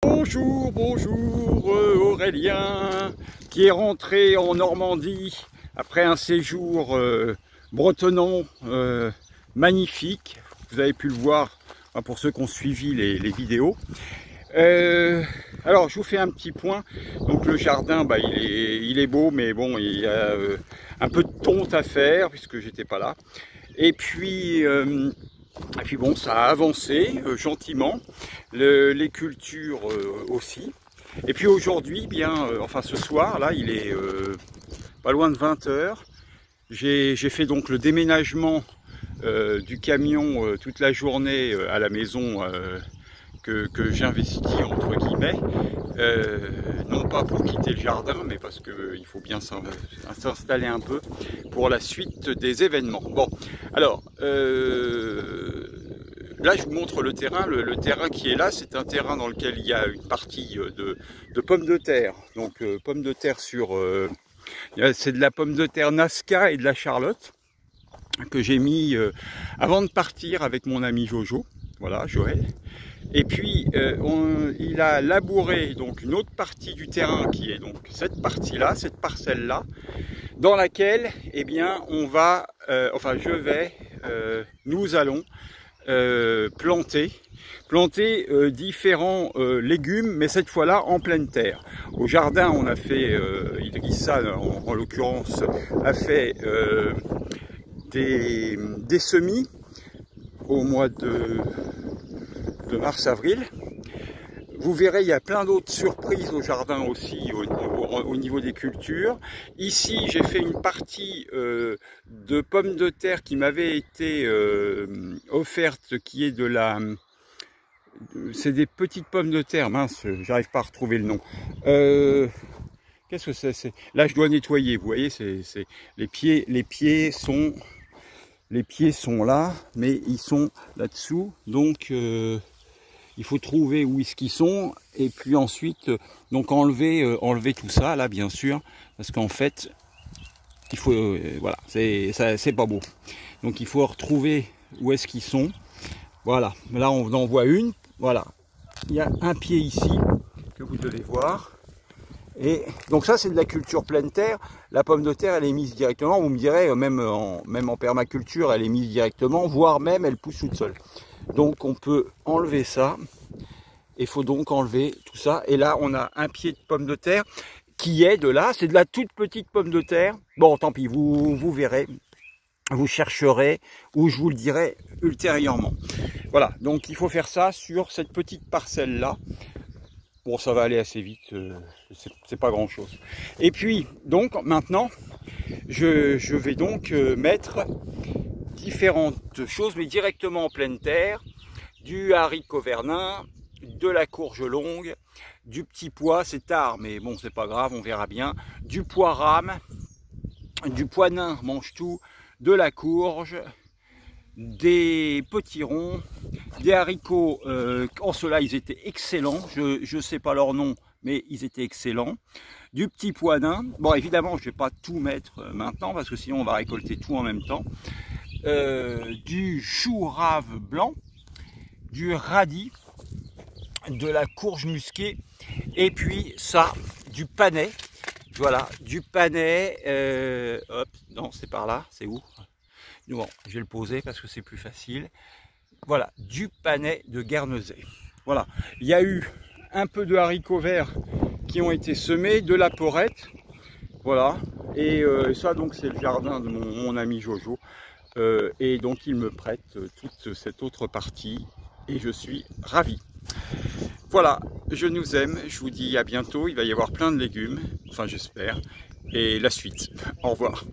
Bonjour, bonjour Aurélien, qui est rentré en Normandie après un séjour bretonnant magnifique. Vous avez pu le voir pour ceux qui ont suivi les vidéos. Alors je vous fais un petit point. Donc le jardin, il est beau, mais bon, il y a un peu de tonte à faire puisque j'étais pas là. Et puis bon, ça a avancé gentiment, les cultures aussi. Et puis aujourd'hui, enfin ce soir, là, il est pas loin de 20 h. J'ai fait donc le déménagement du camion toute la journée à la maison que j'investis entre guillemets. Non pas pour quitter le jardin, mais parce qu'il faut bien s'installer un peu pour la suite des événements. Bon, alors là je vous montre le terrain. Le terrain qui est là, c'est un terrain dans lequel il y a une partie de pommes de terre. Donc pommes de terre c'est de la pomme de terre Nazca et de la Charlotte que j'ai mis avant de partir avec mon ami Jojo. Voilà, Joël. Et puis il a labouré donc une autre partie du terrain qui est donc cette partie-là, cette parcelle-là, dans laquelle nous allons planter différents légumes, mais cette fois-là en pleine terre. Au jardin, on a fait, Idrissa en l'occurrence, a fait des semis au mois de mars-avril. Vous verrez, il y a plein d'autres surprises au jardin aussi au niveau des cultures. Ici, j'ai fait une partie de pommes de terre qui m'avait été offerte, qui est c'est des petites pommes de terre, mince, j'arrive pas à retrouver le nom. Qu'est-ce que c'est? Là, je dois nettoyer, vous voyez, les pieds sont là, mais ils sont là-dessous, donc il faut trouver où est-ce qu'ils sont, et puis ensuite donc enlever tout ça là, bien sûr, parce qu'en fait il faut voilà, c'est pas beau, donc il faut retrouver où est-ce qu'ils sont. Voilà, là on en voit une, voilà, il y a un pied ici que vous devez voir. Et donc ça, c'est de la culture pleine terre. La pomme de terre, elle est mise directement, vous me direz, même en permaculture, elle est mise directement, voire même elle pousse toute seule. Donc on peut enlever ça. Il faut donc enlever tout ça. Et là, on a un pied de pomme de terre qui est de là. C'est de la toute petite pomme de terre. Bon, tant pis, vous verrez. Vous chercherez, ou je vous le dirai ultérieurement. Voilà, donc il faut faire ça sur cette petite parcelle-là. Bon, ça va aller assez vite, c'est pas grand chose. Et puis, donc, maintenant, je vais donc mettre différentes choses, mais directement en pleine terre. Du haricot vernin, de la courge longue, du petit pois, c'est tard, mais bon, c'est pas grave, on verra bien. Du pois rame, du pois nain, mange tout, de la courge, des petits ronds, des haricots, en cela ils étaient excellents, je ne sais pas leur nom, mais ils étaient excellents. Du petit pois nain, bon évidemment je ne vais pas tout mettre maintenant parce que sinon on va récolter tout en même temps. Du chou rave blanc, du radis, de la courge musquée, et puis ça, du panais. Voilà, du panais, hop, non c'est par là, c'est où? Bon, je vais le poser parce que c'est plus facile. Voilà, du panais de Guernesey. Voilà, il y a eu un peu de haricots verts qui ont été semés, de la porrette. Voilà, et ça donc c'est le jardin de mon ami Jojo. Et donc il me prête toute cette autre partie et je suis ravi. Voilà, je nous aime, je vous dis à bientôt. Il va y avoir plein de légumes, enfin j'espère. Et la suite. Au revoir.